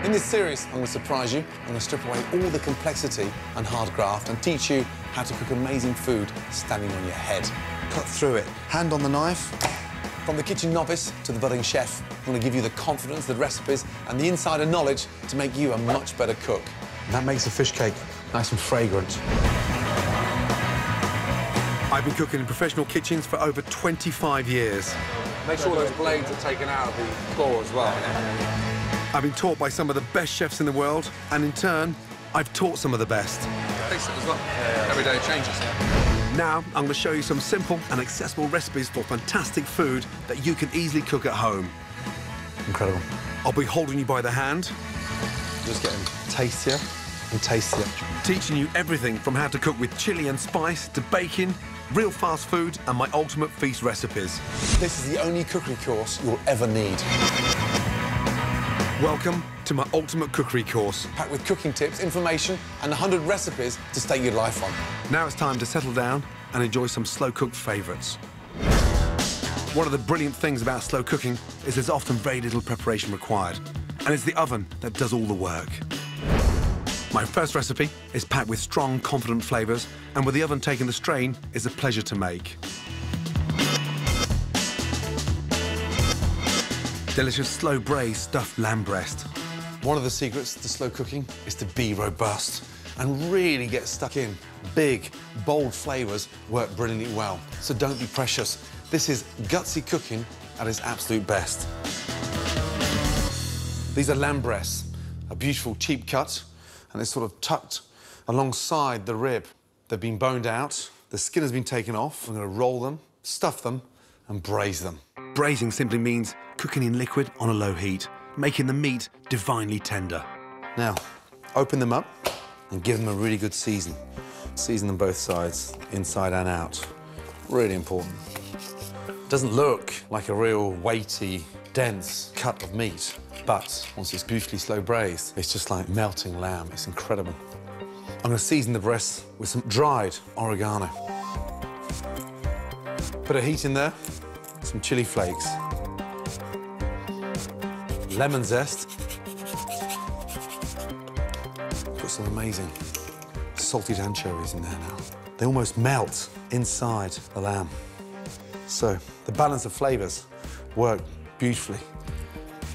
In this series, I'm going to surprise you. I'm going to strip away all the complexity and hard graft and teach you how to cook amazing food standing on your head. Cut through it. Hand on the knife. From the kitchen novice to the budding chef, I'm going to give you the confidence, the recipes and the insider knowledge to make you a much better cook. And that makes the fish cake nice and fragrant. I've been cooking in professional kitchens for over 25 years. Make sure those blades are taken out of the claw as well. I've been taught by some of the best chefs in the world, and in turn, I've taught some of the best. Taste it as well. Every day it changes. Now, I'm going to show you some simple and accessible recipes for fantastic food that you can easily cook at home. Incredible. I'll be holding you by the hand. Just getting tastier and tastier. Teaching you everything from how to cook with chili and spice to baking, real fast food and my ultimate feast recipes. This is the only cookery course you'll ever need. Welcome to my ultimate cookery course. Packed with cooking tips, information and 100 recipes to stake your life on. Now it's time to settle down and enjoy some slow-cooked favourites. One of the brilliant things about slow cooking is there's often very little preparation required, and it's the oven that does all the work. My first recipe is packed with strong, confident flavours, and with the oven taking the strain, is a pleasure to make. Delicious slow braised stuffed lamb breast. One of the secrets to slow cooking is to be robust and really get stuck in. Big, bold flavours work brilliantly well, so don't be precious. This is gutsy cooking at its absolute best. These are lamb breasts, a beautiful cheap cut, and they're sort of tucked alongside the rib. They've been boned out, the skin has been taken off. I'm going to roll them, stuff them, and braise them. Braising simply means cooking in liquid on a low heat, making the meat divinely tender. Now, open them up and give them a really good season. Season them both sides, inside and out. Really important. Doesn't look like a real weighty, dense cut of meat, but once it's beautifully slow braised, it's just like melting lamb. It's incredible. I'm going to season the breasts with some dried oregano. Put a heat in there, some chili flakes, lemon zest, put some amazing salted anchovies in there now. They almost melt inside the lamb. So the balance of flavours work beautifully.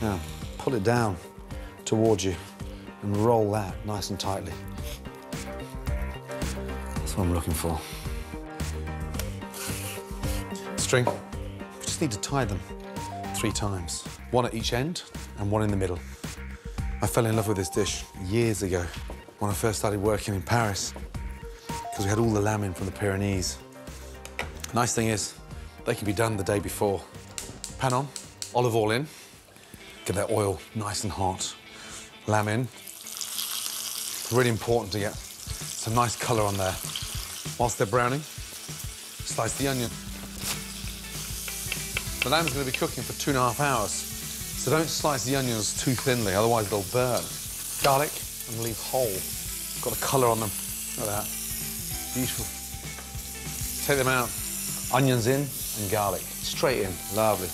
Now, pull it down towards you and roll that nice and tightly. That's what I'm looking for. String. We just need to tie them 3 times. 1 at each end and 1 in the middle. I fell in love with this dish years ago when I first started working in Paris because we had all the lamb in from the Pyrenees. Nice thing is, they can be done the day before. Pan on, olive oil in, get that oil nice and hot. Lamb in. It's really important to get some nice colour on there. Whilst they're browning, slice the onion. The lamb's going to be cooking for 2.5 hours, so don't slice the onions too thinly, otherwise they'll burn. Garlic, and leave whole. Got a colour on them. Look at that. Beautiful. Take them out. Onions in and garlic. Straight in. Lovely.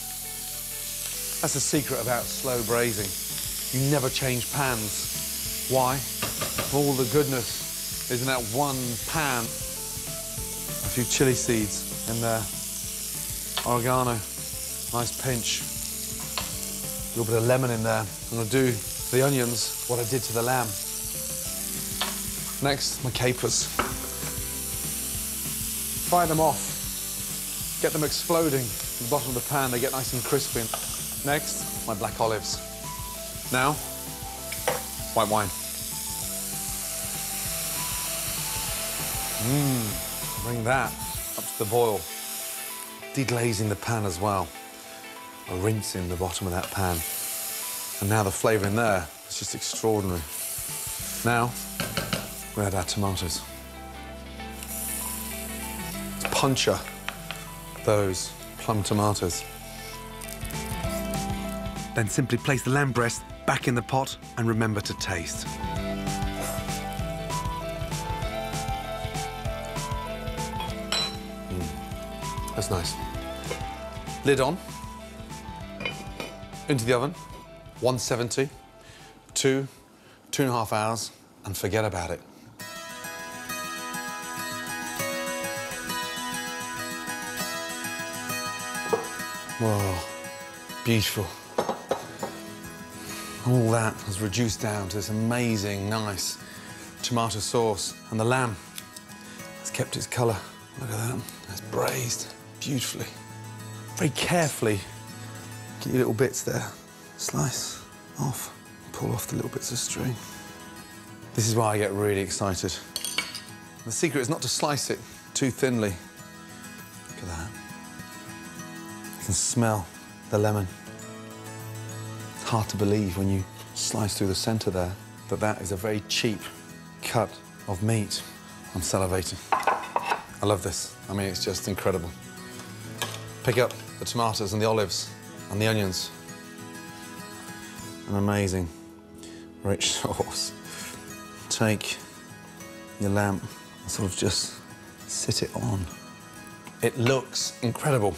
That's the secret about slow braising. You never change pans. Why? All the goodness is in that one pan. A few chili seeds in there. Oregano. Nice pinch. A little bit of lemon in there. I'm going to do the onions what I did to the lamb. Next, my capers. Fry them off. Get them exploding at the bottom of the pan. They get nice and crispy. Next, my black olives. Now, white wine. Bring that up to the boil. Deglazing the pan as well. Rinsing the bottom of that pan. And now the flavour in there is just extraordinary. Now, we add our tomatoes. Let's puncture those plum tomatoes. Then simply place the lamb breast back in the pot and remember to taste. That's nice. Lid on. Into the oven, 170. 2.5 hours, and forget about it. Whoa, beautiful. All that has reduced down to this amazing, nice tomato sauce. And the lamb has kept its colour. Look at that, it's braised beautifully. Very carefully, get your little bits there. Slice off, pull off the little bits of string. This is why I get really excited. The secret is not to slice it too thinly. Look at that. You can smell the lemon. It's hard to believe when you slice through the centre there that that is a very cheap cut of meat. I'm salivating. I love this. I mean, it's just incredible. Pick up the tomatoes and the olives and the onions. An amazing, rich sauce. Take your lamb and sort of just sit it on. It looks incredible.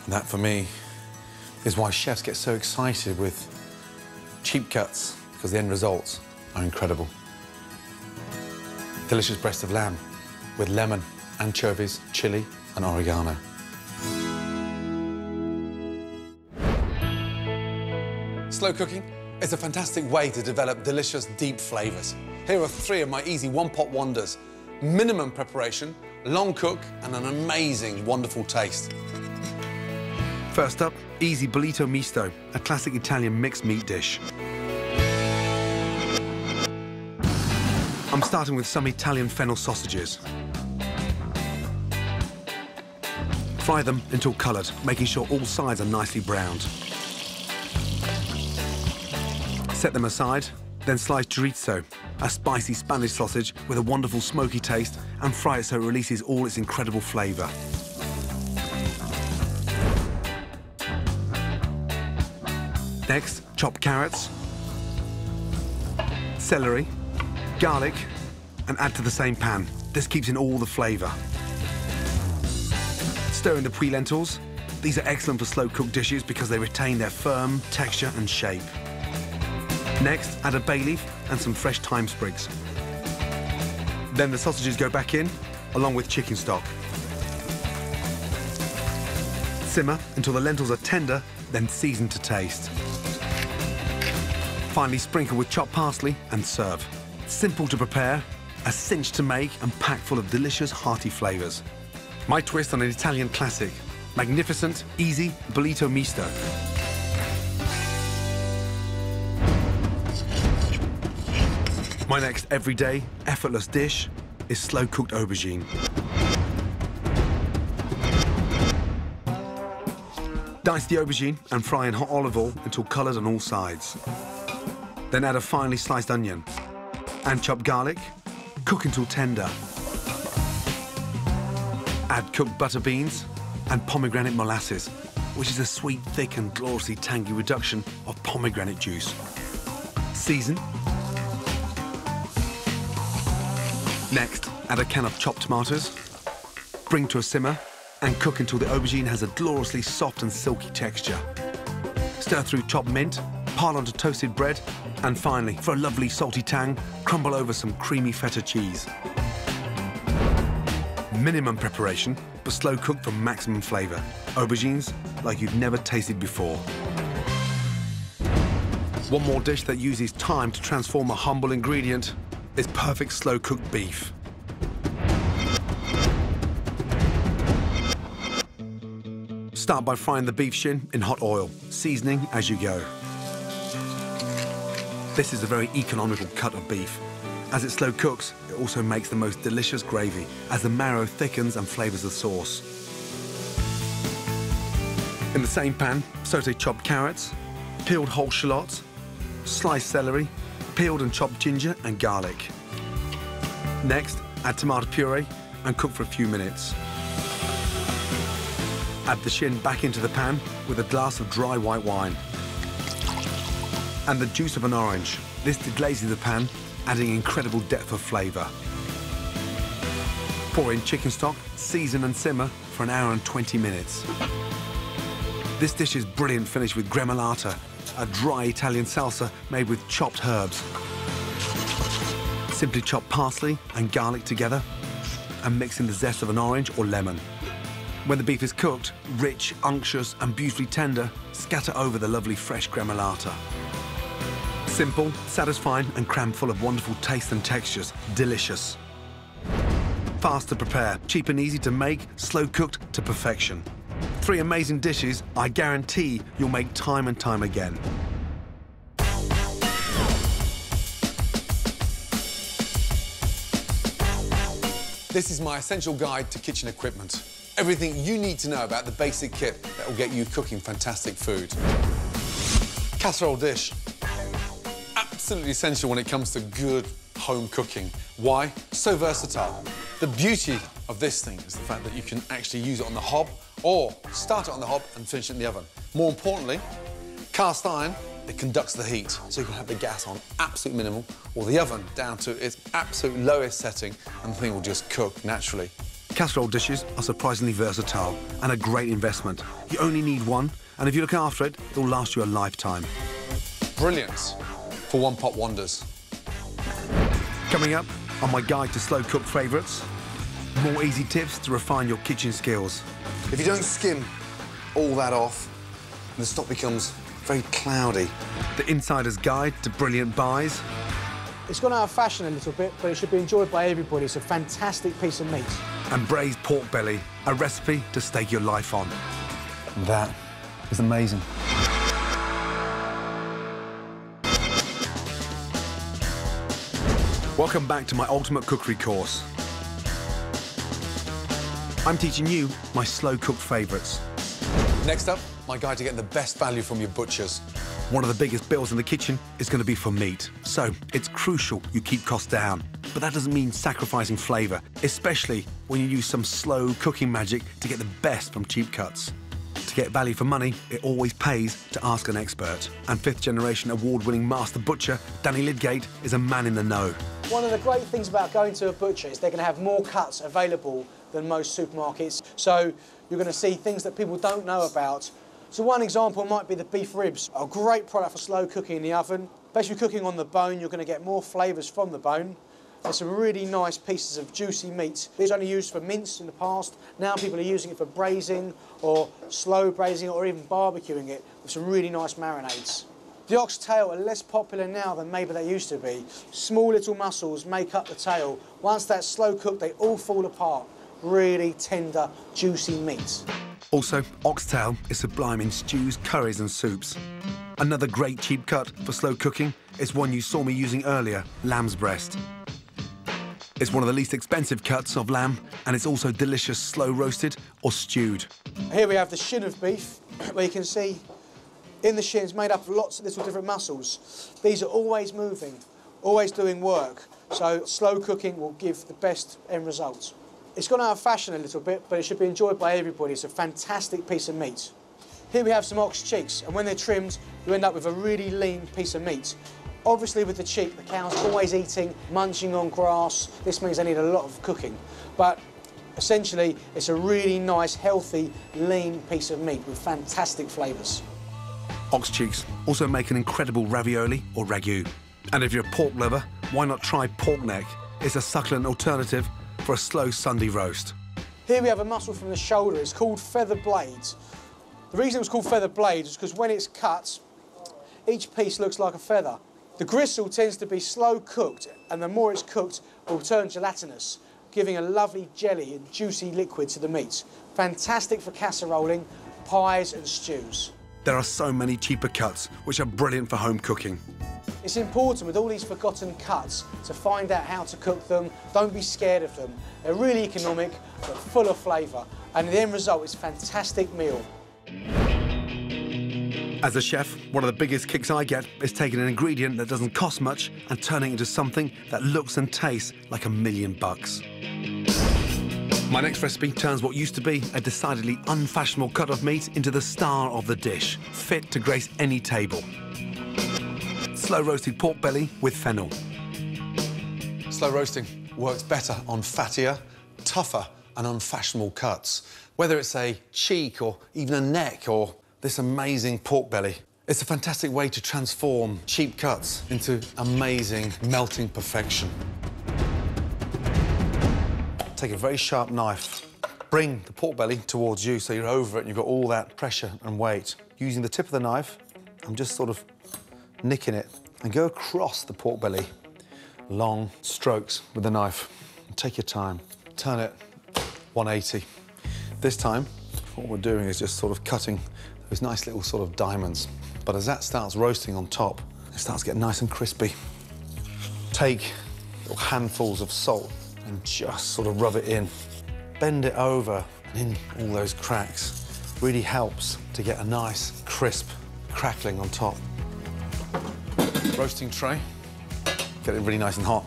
And that, for me, is why chefs get so excited with cheap cuts, because the end results are incredible. Delicious breast of lamb with lemon, anchovies, chili and oregano. Slow cooking is a fantastic way to develop delicious, deep flavours. Here are 3 of my easy one-pot wonders. Minimum preparation, long cook and an amazing, wonderful taste. First up, easy bollito misto, a classic Italian mixed meat dish. I'm starting with some Italian fennel sausages. Fry them until coloured, making sure all sides are nicely browned. Set them aside, then slice chorizo, a spicy Spanish sausage with a wonderful smoky taste, and fry it so it releases all its incredible flavour. Next, chop carrots, celery, garlic, and add to the same pan. This keeps in all the flavour. Stir in the pre-lentils. These are excellent for slow-cooked dishes because they retain their firm texture and shape. Next, add a bay leaf and some fresh thyme sprigs. Then the sausages go back in, along with chicken stock. Simmer until the lentils are tender, then season to taste. Finally, sprinkle with chopped parsley and serve. Simple to prepare, a cinch to make, and packed full of delicious, hearty flavours. My twist on an Italian classic. Magnificent, easy bollito misto. My next everyday, effortless dish is slow-cooked aubergine. Dice the aubergine and fry in hot olive oil until coloured on all sides. Then add a finely sliced onion and chopped garlic. Cook until tender. Add cooked butter beans and pomegranate molasses, which is a sweet, thick and gloriously tangy reduction of pomegranate juice. Season. Next, add a can of chopped tomatoes. Bring to a simmer and cook until the aubergine has a gloriously soft and silky texture. Stir through chopped mint, pile onto toasted bread, and finally, for a lovely salty tang, crumble over some creamy feta cheese. Minimum preparation, but slow cooked for maximum flavour. Aubergines like you've never tasted before. One more dish that uses time to transform a humble ingredient is perfect slow-cooked beef. Start by frying the beef shin in hot oil, seasoning as you go. This is a very economical cut of beef. As it slow cooks, it also makes the most delicious gravy, as the marrow thickens and flavours the sauce. In the same pan, sauté chopped carrots, peeled whole shallots, sliced celery, peeled and chopped ginger and garlic. Next, add tomato puree and cook for a few minutes. Add the shin back into the pan with a glass of dry white wine and the juice of an orange. This deglazes the pan, adding incredible depth of flavour. Pour in chicken stock, season and simmer for an hour and 20 minutes. This dish is brilliant finished with gremolata, a dry Italian salsa made with chopped herbs. Simply chop parsley and garlic together and mix in the zest of an orange or lemon. When the beef is cooked, rich, unctuous and beautifully tender, scatter over the lovely fresh gremolata. Simple, satisfying and crammed full of wonderful taste and textures. Delicious. Fast to prepare, cheap and easy to make, slow cooked to perfection. 3 amazing dishes I guarantee you'll make time and time again. This is my essential guide to kitchen equipment. Everything you need to know about the basic kit that will get you cooking fantastic food. Casserole dish. Absolutely essential when it comes to good home cooking. Why? So versatile. The beauty of this thing is the fact that you can actually use it on the hob or start it on the hob and finish it in the oven. More importantly, cast iron, it conducts the heat, so you can have the gas on absolute minimal or the oven down to its absolute lowest setting and the thing will just cook naturally. Casserole dishes are surprisingly versatile and a great investment. You only need one, and if you look after it, it'll last you a lifetime. Brilliant for one-pot wonders. Coming up on my guide to slow-cooked favourites, more easy tips to refine your kitchen skills. If you don't skim all that off, the stock becomes very cloudy. The insider's guide to brilliant buys. It's gone out of fashion a little bit, but it should be enjoyed by everybody. It's a fantastic piece of meat. And braised pork belly, a recipe to stake your life on. That is amazing. Welcome back to my ultimate cookery course. I'm teaching you my slow-cooked favourites. Next up, my guide to getting the best value from your butchers. One of the biggest bills in the kitchen is going to be for meat, so it's crucial you keep costs down. But that doesn't mean sacrificing flavour, especially when you use some slow cooking magic to get the best from cheap cuts. To get value for money, it always pays to ask an expert. And 5th-generation award-winning master butcher, Danny Lidgate, is a man in the know. One of the great things about going to a butcher is they're going to have more cuts available than most supermarkets. So you're going to see things that people don't know about. So one example might be the beef ribs, a great product for slow cooking in the oven. Especially cooking on the bone, you're going to get more flavours from the bone. There's some really nice pieces of juicy meat. These are only used for mince in the past. Now people are using it for braising or slow braising or even barbecuing it with some really nice marinades. The oxtail are less popular now than maybe they used to be. Small little muscles make up the tail. Once that's slow cooked, they all fall apart. Really tender, juicy meat. Also, oxtail is sublime in stews, curries and soups. Another great cheap cut for slow cooking is one you saw me using earlier, lamb's breast. It's one of the least expensive cuts of lamb, and it's also delicious slow roasted or stewed. Here we have the shin of beef, where you can see in the shin it's made up of lots of little different muscles. These are always moving, always doing work, so slow cooking will give the best end result. It's gone out of fashion a little bit, but it should be enjoyed by everybody. It's a fantastic piece of meat. Here we have some ox cheeks, and when they're trimmed, you end up with a really lean piece of meat. Obviously with the cheek, the cow's always eating, munching on grass. This means they need a lot of cooking. But essentially, it's a really nice, healthy, lean piece of meat with fantastic flavours. Ox cheeks also make an incredible ravioli or ragu. And if you're a pork lover, why not try pork neck? It's a succulent alternative for a slow Sunday roast. Here we have a muscle from the shoulder. It's called feather blades. The reason it was called feather blades is because when it's cut, each piece looks like a feather. The gristle tends to be slow cooked, and the more it's cooked, it will turn gelatinous, giving a lovely jelly and juicy liquid to the meat. Fantastic for casseroling, pies and stews. There are so many cheaper cuts, which are brilliant for home cooking. It's important with all these forgotten cuts to find out how to cook them. Don't be scared of them. They're really economic, but full of flavour. And the end result is a fantastic meal. As a chef, one of the biggest kicks I get is taking an ingredient that doesn't cost much and turning it into something that looks and tastes like $1 million. My next recipe turns what used to be a decidedly unfashionable cut of meat into the star of the dish, fit to grace any table. Slow roasted pork belly with fennel. Slow roasting works better on fattier, tougher and unfashionable cuts. Whether it's a cheek or even a neck or this amazing pork belly. It's a fantastic way to transform cheap cuts into amazing melting perfection. Take a very sharp knife, bring the pork belly towards you so you're over it and you've got all that pressure and weight. Using the tip of the knife, I'm just sort of nicking it and go across the pork belly. Long strokes with the knife. Take your time. Turn it 180. This time, what we're doing is just sort of cutting those nice little sort of diamonds. But as that starts roasting on top, it starts getting nice and crispy. Take little handfuls of salt and just sort of rub it in. Bend it over and in all those cracks. Really helps to get a nice, crisp crackling on top. Roasting tray. Get it really nice and hot.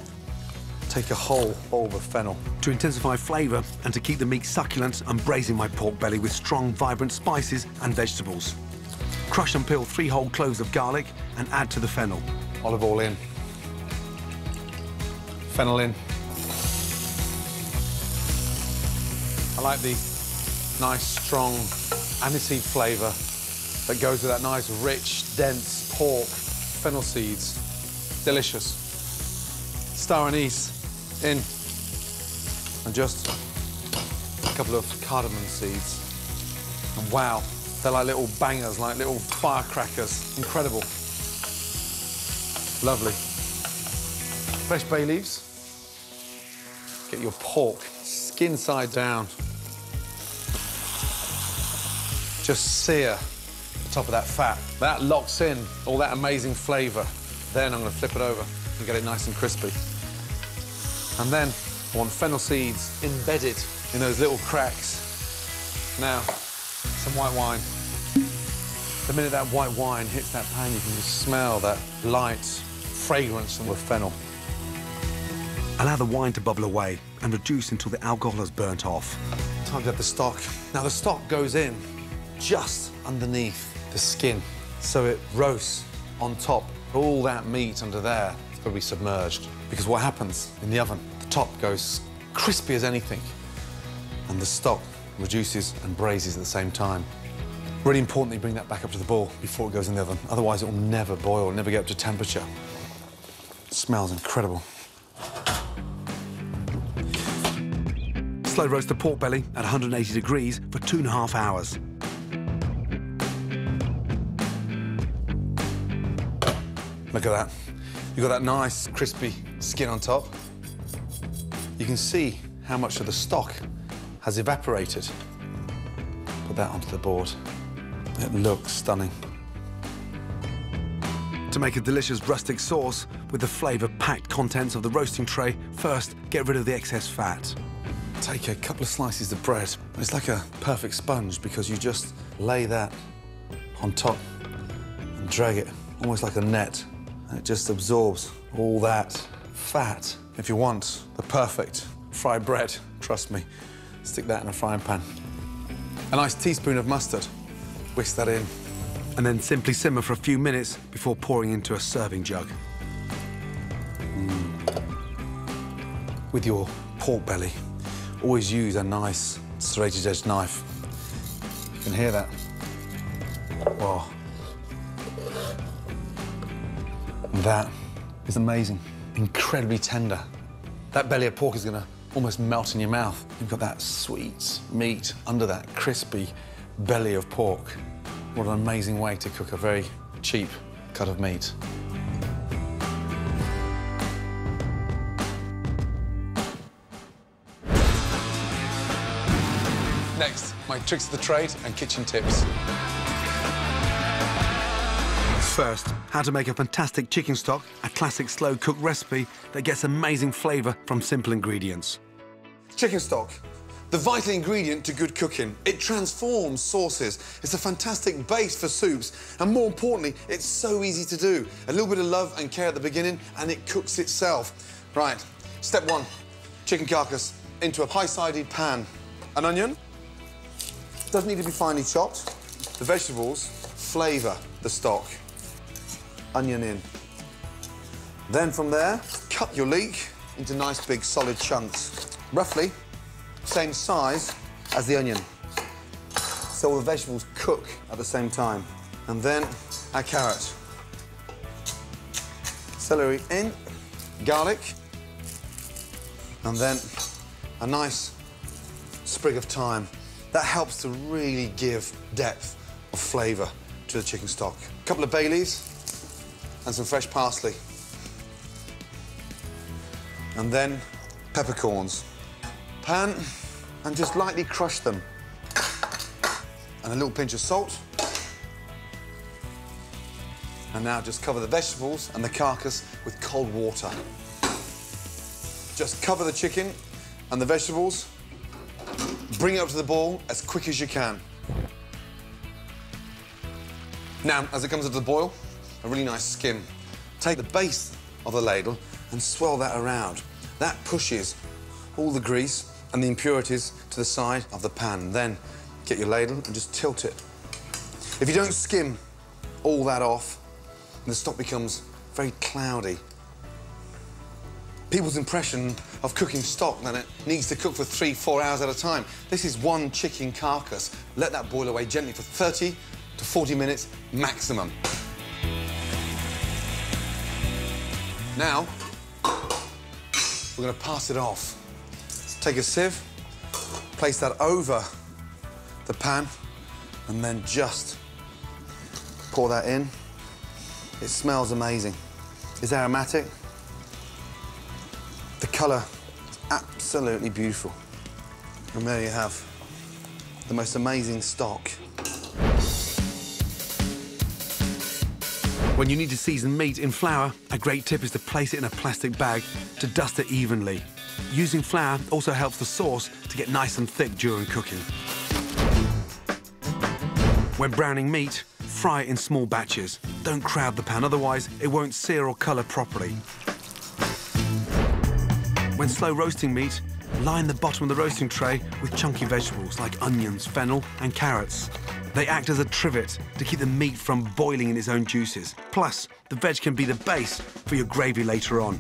Take a whole bowl of fennel. To intensify flavour and to keep the meat succulent, I'm braising my pork belly with strong, vibrant spices and vegetables. Crush and peel 3 whole cloves of garlic and add to the fennel. Olive oil in. Fennel in. I like the nice, strong aniseed flavour that goes with that nice, rich, dense pork. Fennel seeds. Delicious. Star anise in. And just a couple of cardamom seeds. And wow, they're like little bangers, like little firecrackers. Incredible. Lovely. Fresh bay leaves. Get your pork skin side down. Just sear the top of that fat. That locks in all that amazing flavour. Then I'm going to flip it over and get it nice and crispy. And then I want fennel seeds embedded in those little cracks. Now, some white wine. The minute that white wine hits that pan, you can just smell that light fragrance from the fennel. Allow the wine to bubble away and reduce until the alcohol has burnt off. Time to add the stock. Now, the stock goes in just underneath the skin, so it roasts on top. All that meat under there, it's got to be submerged. Because what happens in the oven, the top goes crispy as anything, and the stock reduces and braises at the same time. Really important that you bring that back up to the boil before it goes in the oven. Otherwise, it will never boil, never get up to temperature. It smells incredible. Slow roast the pork belly at 180 degrees for 2.5 hours. Look at that. You've got that nice, crispy skin on top. You can see how much of the stock has evaporated. Put that onto the board. It looks stunning. To make a delicious rustic sauce with the flavour-packed contents of the roasting tray, first get rid of the excess fat. Take a couple of slices of bread. It's like a perfect sponge because you just lay that on top and drag it almost like a net. And it just absorbs all that fat. If you want the perfect fried bread, trust me, stick that in a frying pan. A nice teaspoon of mustard, whisk that in. And then simply simmer for a few minutes before pouring into a serving jug. With your pork belly, always use a nice serrated edge knife. You can hear that. Wow. That is amazing. Incredibly tender. That belly of pork is going to almost melt in your mouth. You've got that sweet meat under that crispy belly of pork. What an amazing way to cook a very cheap cut of meat. Next, my tricks of the trade and kitchen tips. First, how to make a fantastic chicken stock, a classic slow-cooked recipe that gets amazing flavour from simple ingredients. Chicken stock, the vital ingredient to good cooking. It transforms sauces. It's a fantastic base for soups, and more importantly, it's so easy to do. A little bit of love and care at the beginning, and it cooks itself. Right, step one, chicken carcass into a high-sided pan. An onion, doesn't need to be finely chopped. The vegetables flavour the stock. Onion in. Then from there, cut your leek into nice big solid chunks. Roughly same size as the onion. so all the vegetables cook at the same time. And then our carrot. Celery in, garlic, and then a nice sprig of thyme. That helps to really give depth of flavour to the chicken stock. A couple of bay leaves and some fresh parsley. And then peppercorns. Pan and just lightly crush them. And a little pinch of salt. And now just cover the vegetables and the carcass with cold water. Just cover the chicken and the vegetables. Bring it up to the boil as quick as you can. Now, as it comes up to the boil, a really nice skim. Take the base of the ladle and swirl that around. That pushes all the grease and the impurities to the side of the pan. Then get your ladle and just tilt it. If you don't skim all that off, the stock becomes very cloudy. People's impression of cooking stock, then it needs to cook for 3-4 hours at a time. This is one chicken carcass. Let that boil away gently for 30 to 40 minutes maximum. Now, we're going to pass it off. Take a sieve, place that over the pan, and then just pour that in. It smells amazing. It's aromatic. The colour is absolutely beautiful. And there you have the most amazing stock. When you need to season meat in flour, a great tip is to place it in a plastic bag to dust it evenly. Using flour also helps the sauce to get nice and thick during cooking. When browning meat, fry it in small batches. Don't crowd the pan, otherwise it won't sear or colour properly. When slow roasting meat, line the bottom of the roasting tray with chunky vegetables like onions, fennel and carrots. They act as a trivet to keep the meat from boiling in its own juices. Plus, the veg can be the base for your gravy later on.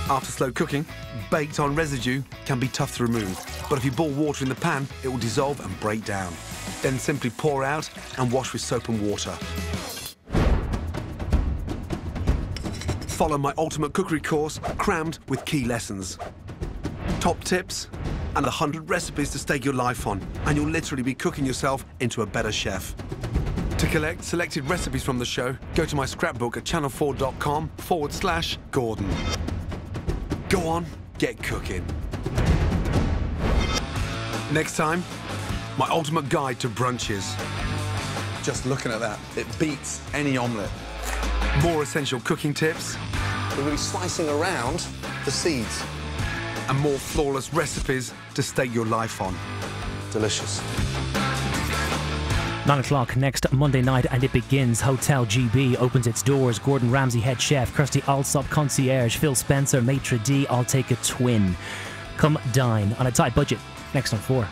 After slow cooking, baked-on residue can be tough to remove, but if you boil water in the pan, it will dissolve and break down. Then simply pour out and wash with soap and water. Follow my ultimate cookery course, crammed with key lessons. Top tips and 100 recipes to stake your life on, and you'll literally be cooking yourself into a better chef. To collect selected recipes from the show, go to my scrapbook at channel4.com/Gordon. Go on, get cooking. Next time, my ultimate guide to brunches. Just looking at that, it beats any omelette. More essential cooking tips. We're going to be slicing around the seeds. And more flawless recipes to stake your life on. Delicious. 9 o'clock next Monday night, and it begins. Hotel GB opens its doors. Gordon Ramsay, head chef. Kirsty Allsop, concierge. Phil Spencer, maitre d'. I'll take a twin. Come dine on a tight budget. Next on 4.